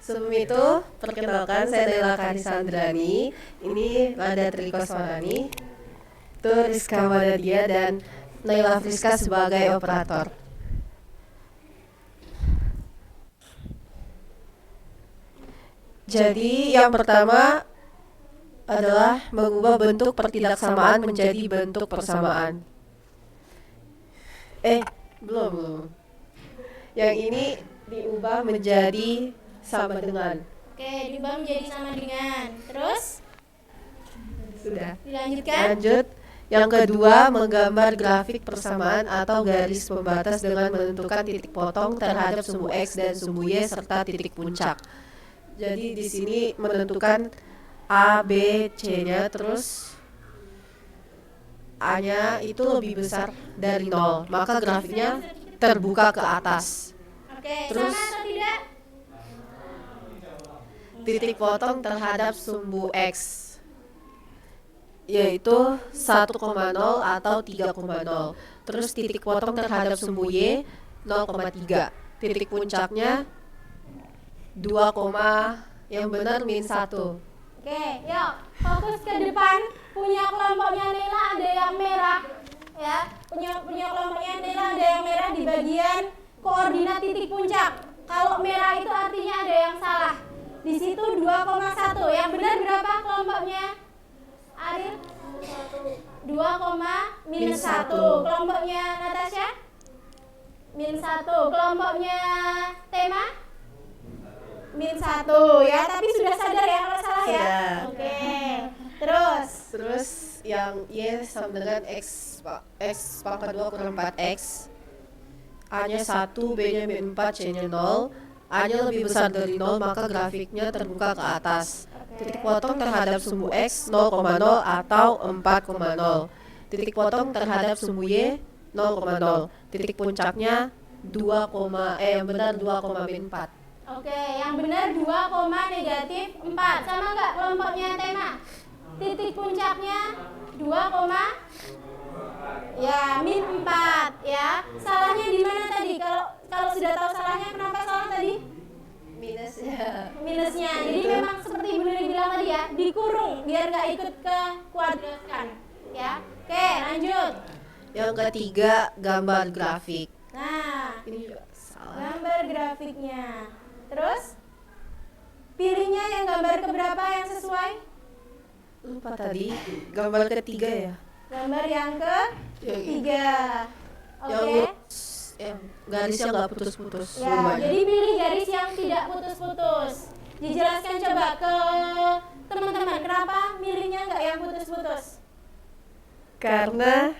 Sebelum itu, perkenalkan saya Naila Karisandrani. Ini Rada Trikoswarani, itu Rizka Wadadia dan Naila Friska sebagai operator. Jadi yang pertama adalah mengubah bentuk pertidaksamaan menjadi bentuk persamaan. Belum. Yang ini diubah menjadi sama dengan. Oke, diubah menjadi sama dengan. Terus Sudah. dilanjutkan. Lanjut. Yang kedua, menggambar grafik persamaan atau garis pembatas dengan menentukan titik potong terhadap sumbu X dan sumbu Y serta titik puncak. Jadi di sini menentukan A, B, C-nya, terus A-nya itu lebih besar dari 0, maka grafiknya terbuka ke atas. Oke, Terus- sama atau tidak? Titik potong terhadap sumbu X yaitu 1,0 atau 3,0. Terus titik potong terhadap sumbu Y 0,3. Titik puncaknya 2, yang benar -1. Oke, yuk fokus ke depan. Punya kelompoknya Naila ada yang merah, ya. Punya kelompoknya Naila ada yang merah di bagian koordinat titik puncak. Kalau merah itu artinya ada yang salah. Di situ 2,1. Yang benar berapa kelompoknya? Arif? 2,-1. Kelompoknya Natasha? -1. Kelompoknya Tema? -1 ya, tapi sudah sadar ya kalau salah ya? Sudah. Oke. Terus yang Y sama dengan X pangkat 2 kurang 4X. A-nya 1, B-nya B4, C-nya 0. A-nya lebih besar dari 0, maka grafiknya terbuka ke atas. Titik potong terhadap sumbu X 0,0 atau 4,0. Titik potong terhadap sumbu Y 0,0. Titik puncaknya 2, yang benar 2,B4. Oke, yang benar 2, negatif 4. Sama nggak kelompoknya tema? Titik puncaknya 2, ya min 4 ya. Salahnya di mana tadi? Kalau sudah tahu salahnya, kenapa salah tadi? Minusnya. Jadi memang seperti Ibu Nuri bilang tadi ya, dikurung biar nggak ikut ke kuadratkan ya. Oke, lanjut. Yang ketiga, gambar grafik. Nah, Ini juga salah. gambar grafiknya. Terus pilihnya yang gambar keberapa yang sesuai? Lupa tadi, gambar ketiga ya. Gambar yang ketiga. Yang Oke. yang garisnya nggak putus-putus. Ya, dua-duanya. jadi pilih garis yang tidak putus-putus. Dijelaskan coba ke teman-teman kenapa milihnya nggak yang putus-putus? Karena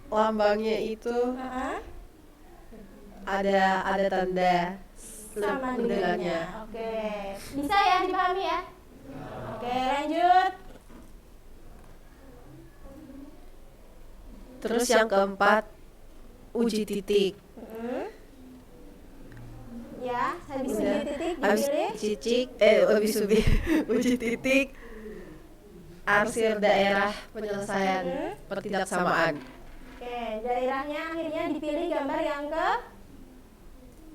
lambangnya itu Heeh. ada tanda Sama dengannya. dengannya. Oke, bisa ya dipahami ya? Oke, lanjut. Terus yang keempat, uji titik. Ya, habis Udah. uji titik Habis dipilih. habis uji titik arsir daerah penyelesaian pertidaksamaan. Oke, daerahnya akhirnya dipilih gambar yang ke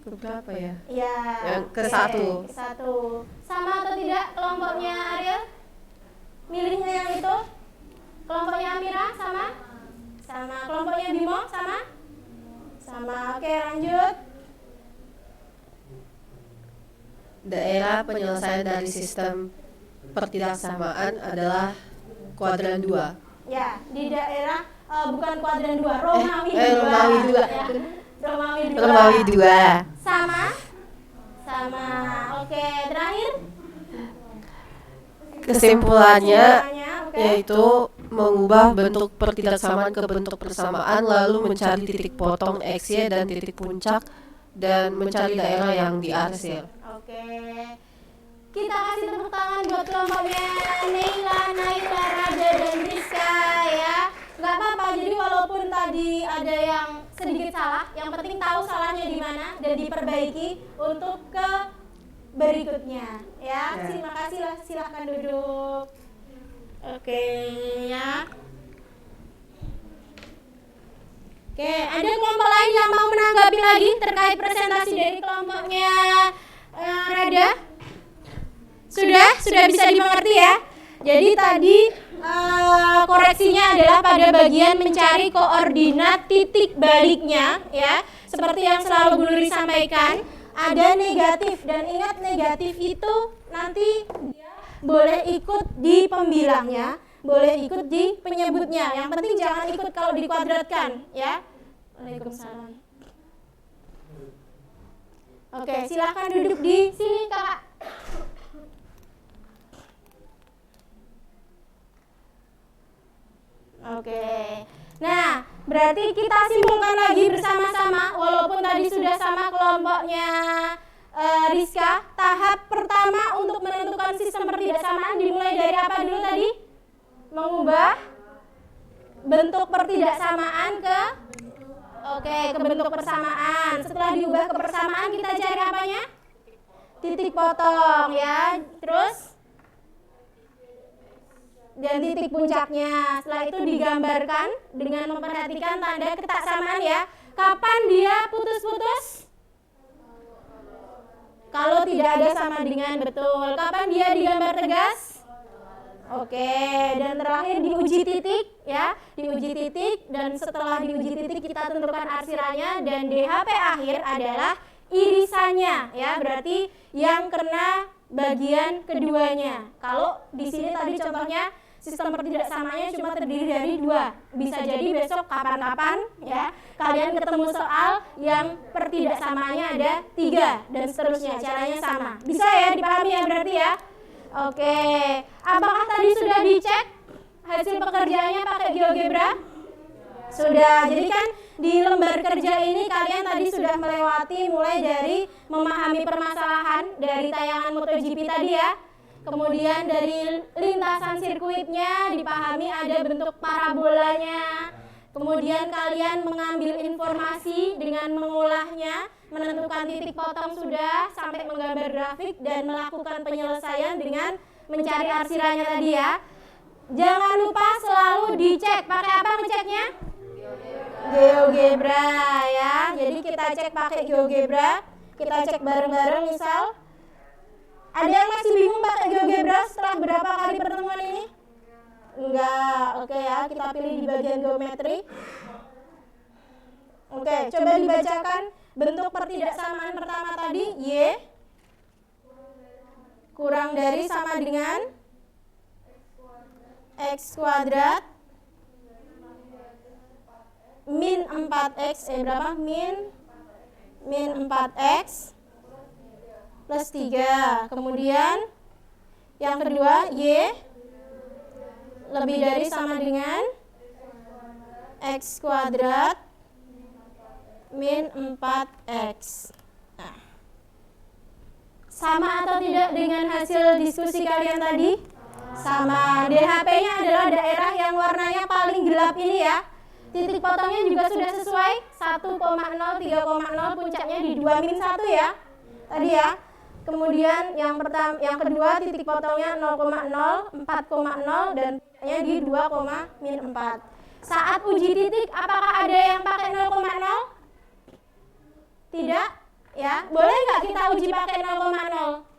Berapa ya? ya. Yang ke oke, satu. ke satu. Sama atau tidak kelompoknya Ariel? Milihnya yang itu? Kelompoknya Amira sama? Sama. Kelompoknya Bimo sama? Sama. Oke, lanjut. Daerah penyelesaian dari sistem pertidaksamaan adalah kuadran 2. Ya, di daerah bukan kuadran 2, Romawi 2. Romawi 2. Ya. Romawi 2. Romawi 2. Sama? Sama. Oke, terakhir Kesimpulannya oke. yaitu mengubah bentuk pertidaksamaan ke bentuk persamaan, lalu mencari titik potong X, Y, dan titik puncak, dan mencari daerah yang diarsir. Oke. Kita kasih tepuk tangan buat kelompoknya Neila, Naila, Raja, dan Rizka ya. Nggak apa-apa, jadi walaupun tadi ada yang sedikit salah, yang penting tahu salahnya di mana dan diperbaiki untuk ke berikutnya ya. Terima kasih lah, silahkan duduk. Oke ya. Oke, ada kelompok lain yang mau menanggapi lagi terkait presentasi dari kelompoknya Rada? Sudah bisa dimengerti ya. Jadi tadi koreksinya adalah pada bagian mencari koordinat titik baliknya ya. Seperti yang selalu Bu Nuri sampaikan, ada negatif dan ingat negatif itu nanti dia boleh ikut di pembilangnya, boleh ikut di penyebutnya. Yang penting jangan ikut kalau dikuadratkan ya. Waalaikumsalam. Oke, silakan duduk di sini Kak. Oke. Nah, berarti kita simpulkan lagi bersama-sama walaupun tadi sudah sama kelompoknya Rizka. Tahap pertama untuk menentukan sistem pertidaksamaan dimulai dari apa dulu tadi? Mengubah bentuk pertidaksamaan ke bentuk persamaan. Setelah diubah ke persamaan kita cari apanya? Titik potong ya. Terus dan titik puncaknya. Setelah itu digambarkan dengan memperhatikan tanda ketaksamaan ya. Kapan dia putus-putus? Kalau tidak ada sama dengan betul. Kapan dia digambar tegas? Oke, dan terakhir diuji titik ya. Diuji titik dan setelah diuji titik kita tentukan arsirannya dan DHP akhir adalah irisannya ya. Berarti yang kena bagian keduanya. Kalau di sini tadi contohnya sistem pertidaksamaannya cuma terdiri dari 2. Bisa jadi besok kapan-kapan ya kalian ketemu soal yang pertidaksamaannya ada 3 dan seterusnya, caranya sama. Bisa ya dipahami ya berarti ya. Oke, apakah tadi sudah dicek hasil pekerjaannya pakai GeoGebra? Sudah. Jadi kan di lembar kerja ini kalian tadi sudah melewati mulai dari memahami permasalahan dari tayangan MotoGP tadi ya. Kemudian dari lintasan sirkuitnya dipahami ada bentuk parabolanya. Kemudian kalian mengambil informasi dengan mengolahnya, menentukan titik potong sudah, sampai menggambar grafik dan melakukan penyelesaian dengan mencari arsiranya tadi ya. Jangan lupa selalu dicek. Pakai apa ngeceknya? GeoGebra ya. Jadi kita cek pakai GeoGebra. Kita cek bareng-bareng misal. Ada yang masih bingung pakai GeoGebra setelah berapa kali pertemuan ini? Enggak. Oke ya, kita pilih di bagian geometri. Oke, coba dibacakan bentuk pertidaksamaan pertama tadi. Y kurang dari sama dengan X kuadrat min 4X berapa? Min 4X plus 3. Kemudian yang kedua Y lebih dari sama dengan X kuadrat min 4X. Nah, sama atau tidak dengan hasil diskusi kalian tadi? Sama. DHP-nya adalah daerah yang warnanya paling gelap ini ya. Titik potongnya juga sudah sesuai 1,0, 3,0, puncaknya di 2-1 ya. Tadi ya. Kemudian yang kedua titik potongnya 0,0, 4,0 dan puncaknya di 2,-4. Saat uji titik apakah ada yang pakai 0,0? Tidak? Ya. Boleh nggak kita uji pakai 0,0?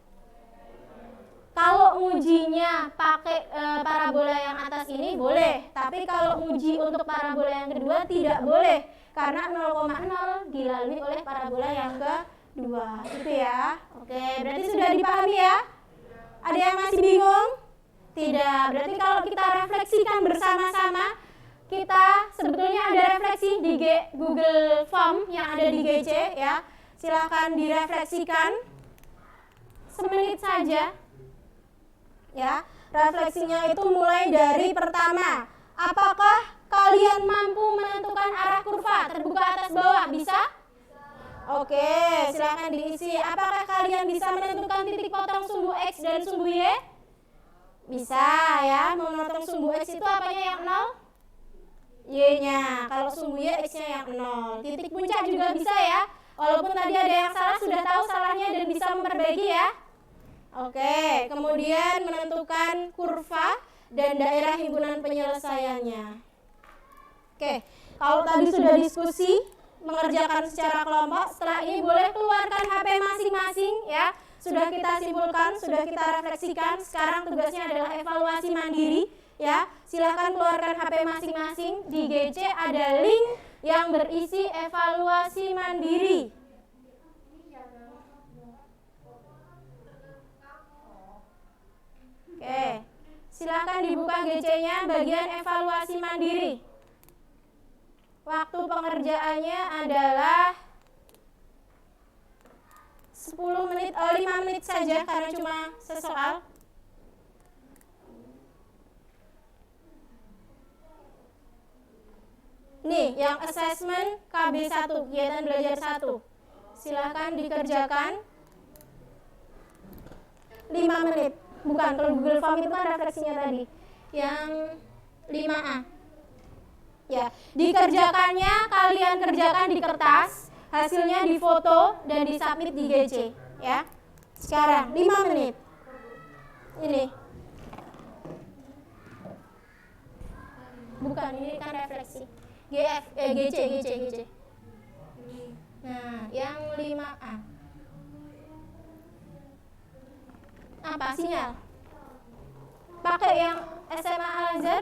Kalau ujinya pakai parabola yang atas ini boleh, tapi kalau uji untuk parabola yang kedua tidak boleh karena 0,0 dilalui oleh parabola yang kedua. Itu ya. Oke, berarti sudah dipahami ya? Ada yang masih bingung? Tidak. Berarti kalau kita refleksikan bersama-sama, kita sebetulnya ada refleksi di Google Form yang ada di GC ya. Silakan direfleksikan semenit saja. Ya, refleksinya itu mulai dari pertama, apakah kalian mampu menentukan arah kurva terbuka atas bawah? Bisa? Oke, silakan diisi. Apakah kalian bisa menentukan titik potong sumbu X dan sumbu Y? Bisa ya. Memotong sumbu X itu apanya yang 0? Y-nya. Kalau sumbu Y, X-nya yang 0. Titik puncak juga bisa ya. Walaupun tadi ada yang salah, sudah tahu salahnya dan bisa memperbaiki ya. Oke, kemudian menentukan kurva dan daerah himpunan penyelesaiannya. Oke, kalau tadi sudah diskusi, mengerjakan secara kelompok, setelah ini boleh keluarkan HP masing-masing ya. Sudah kita simpulkan, sudah kita refleksikan, sekarang tugasnya adalah evaluasi mandiri ya. Silahkan keluarkan HP masing-masing, di GC ada link yang berisi evaluasi mandiri. Oke, silakan dibuka GC-nya bagian evaluasi mandiri. Waktu pengerjaannya adalah 5 menit saja karena cuma sesoal. Nih, yang assessment KB1, kegiatan belajar 1. Silakan dikerjakan 5 menit. Bukan, kalau Google Form itu kan refleksinya tadi. Yang 5A. Ya, dikerjakannya kalian kerjakan di kertas, hasilnya difoto dan disubmit di GC, ya. Sekarang 5 menit. Ini. Bukan, ini kan refleksi. GC. Nah, yang 5A. Apa sinyal? Pakai yang SMA Al-Azhar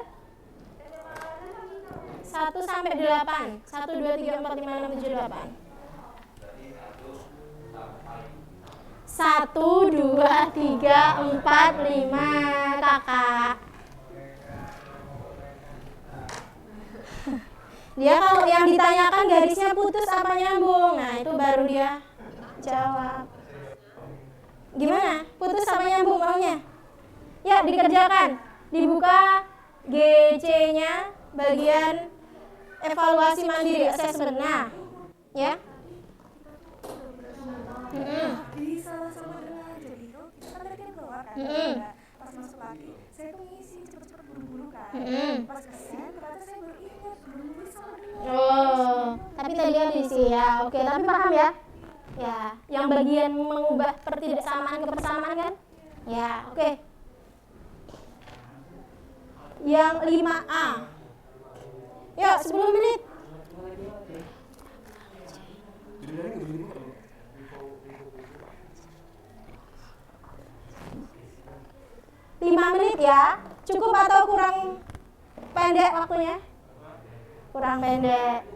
1 sampai 8. 1 2 3 4 5 6 7 8. 1 2 3 4 5 kakak. Dia kalau yang ditanyakan garisnya putus apa nyambung, nah itu baru dia jawab. Gimana? Putus sama nyambung maunya? Ya, dikerjakan. Dibuka GC-nya bagian evaluasi mandiri assessment. Nah, ya. Di sama-sama dengan jadi itu kita kan tadi keluar kan. Pas masuk lagi, saya tuh ngisi cepet-cepet buru-buru kan. Pas kesian ternyata saya baru ingat buru-buru sama dengan. Oh, tapi tadi kan diisi ya. Oke, tapi paham ya? Ya, yang bagian mengubah ketidaksamaan ke persamaan kan? Ya, oke. Yang 5A. Yuk, 10 menit. Lima menit ya, cukup atau kurang pendek waktunya? Kurang pendek.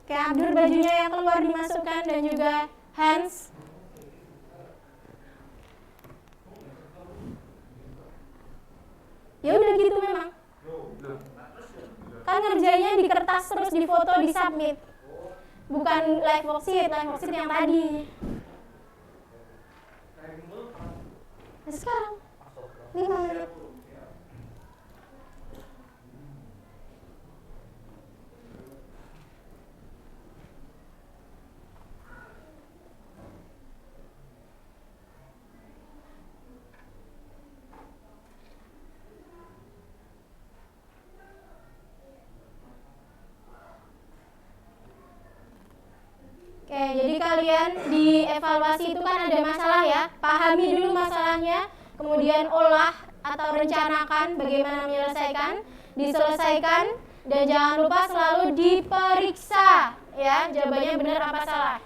Kayak Abdur bajunya yang keluar dimasukkan dan juga hands. Ya udah gitu memang. Kan ngerjainnya di kertas terus difoto, disubmit. Bukan live worksheet yang tadi. Nah, sekarang 5 menit. Oke, jadi kalian di evaluasi itu kan ada masalah ya. Pahami dulu masalahnya, kemudian olah atau rencanakan bagaimana menyelesaikan, diselesaikan, dan jangan lupa selalu diperiksa ya, jawabannya benar apa salah.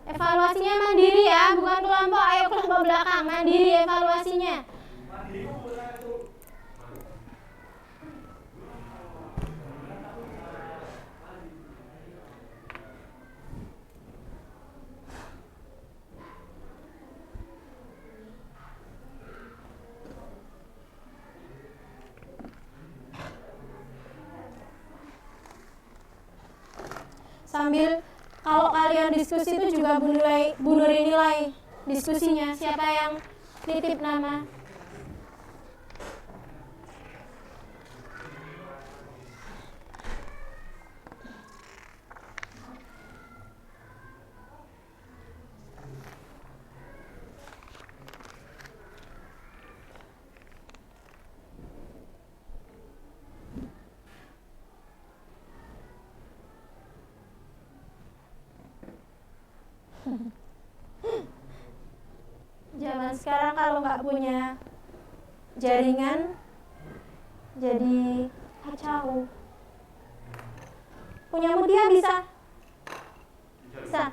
Evaluasinya mandiri ya, bukan kelompok. Ayo kelompok belakang, mandiri evaluasinya. Sambil kalau kalian diskusi itu juga bunuri nilai diskusinya. Siapa yang titip nama? Zaman sekarang kalau nggak punya jaringan jadi kacau. Punya Mutia bisa? Bisa.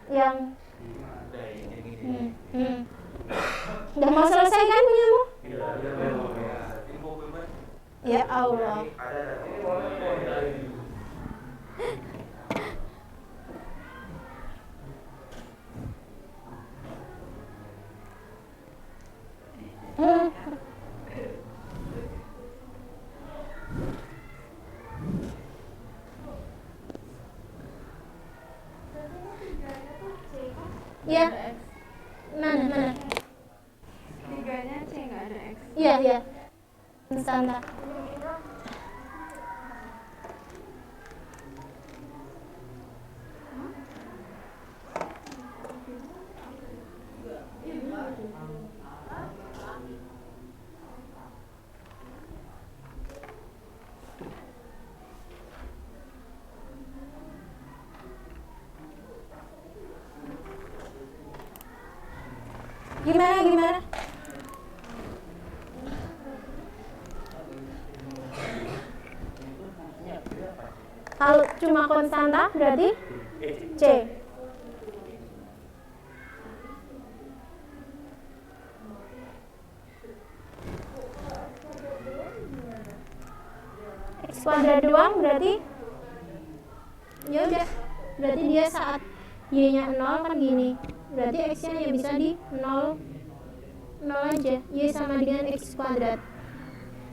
Yang udah mau selesai kan punyamu? Ya Allah. Ya. Mana? Tiganya C nggak ada X. Iya. Standar. Gimana? Kalau cuma konstanta berarti C. X kuadrat doang berarti ya udah, berarti dia saat y-nya 0 kan gini, berarti x-nya ya bisa di 0 aja, y sama dengan x kuadrat.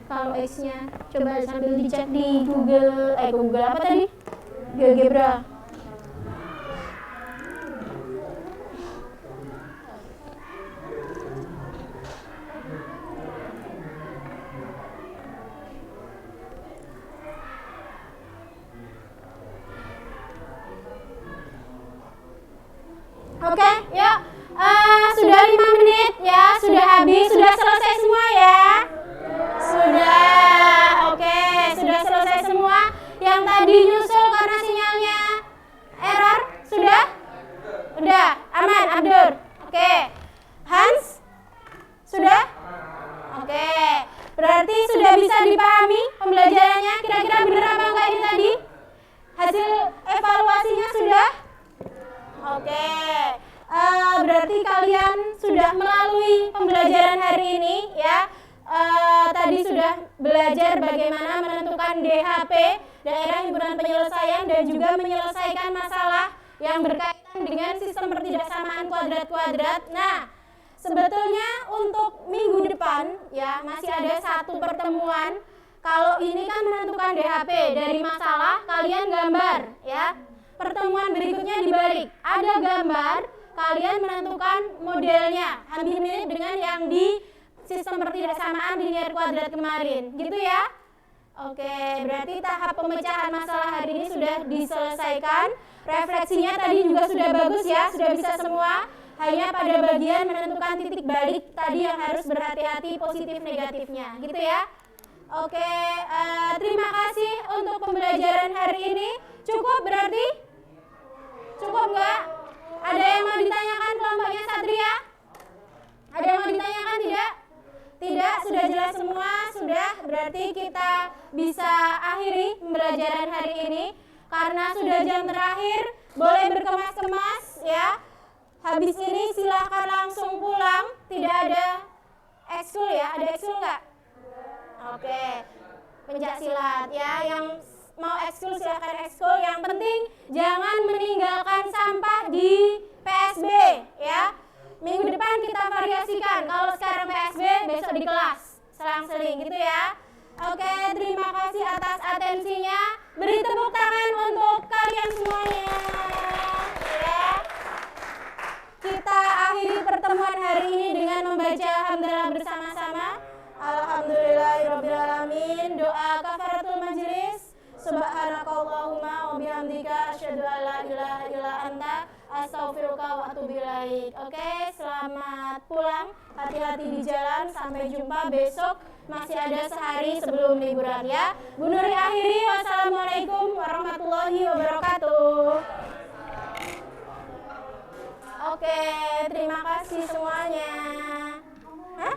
Kalau x-nya coba sambil dicek di Google apa tadi? GeoGebra. Oke, yuk. Sudah 5 menit ya, sudah habis, sudah selesai semua ya. Sudah, oke, sudah selesai semua. Yang tadi nyusul karena sinyalnya error, sudah? Udah, aman, Abdur. Oke, Hans, sudah? Oke, berarti sudah bisa dipahami pembelajarannya. Kira-kira benar apa enggak ini tadi? Hasil evaluasinya sudah? Oke, berarti kalian sudah melalui pembelajaran hari ini ya. Tadi sudah belajar bagaimana menentukan DHP, daerah himpunan penyelesaian, dan juga menyelesaikan masalah yang berkaitan dengan sistem pertidaksamaan kuadrat-kuadrat. Nah, sebetulnya untuk minggu depan ya masih ada satu pertemuan. Kalau ini kan menentukan DHP dari masalah, kalian gambar ya. Pertemuan berikutnya dibalik, ada gambar, kalian menentukan modelnya, hampir mirip dengan yang di sistem pertidaksamaan linear kuadrat kemarin, gitu ya. Oke, berarti tahap pemecahan masalah hari ini sudah diselesaikan. Refleksinya tadi juga sudah bagus ya, sudah bisa semua. Hanya pada bagian menentukan titik balik tadi yang harus berhati-hati positif negatifnya, gitu ya. Oke, terima kasih untuk pembelajaran hari ini. Cukup berarti? Cukup nggak? Ada yang mau ditanyakan kelompoknya Satria? Ada yang mau ditanyakan tidak? Tidak, sudah jelas semua, sudah. Berarti kita bisa akhiri pembelajaran hari ini. Karena sudah jam terakhir, boleh berkemas-kemas ya. Habis ini silahkan langsung pulang. Tidak ada ekskul ya? Ada ekskul nggak? Oke, pencak silat ya. Yang mau ekskul silahkan ekskul. Yang penting jangan meninggalkan sampah di PSB ya. Minggu depan kita variasikan. Kalau sekarang PSB, besok di kelas. Selang-seling gitu ya. Oke, terima kasih atas atensinya. Beri tepuk tangan untuk kalian semuanya. Ya. Kita akhiri pertemuan hari ini dengan membaca hamdalah bersama-sama. Alhamdulillahirrabbilalamin. Doa kafaratul majelis. Subhanakallahumma wa bihamdika asyhadu an la ilaha illa anta astaghfiruka wa atubu ilaik. Oke, selamat pulang. Hati-hati di jalan. Sampai jumpa besok. Masih ada sehari sebelum liburan ya. Bu Nuri akhiri. Wassalamualaikum warahmatullahi wabarakatuh. Oke, terima kasih semuanya. Hah?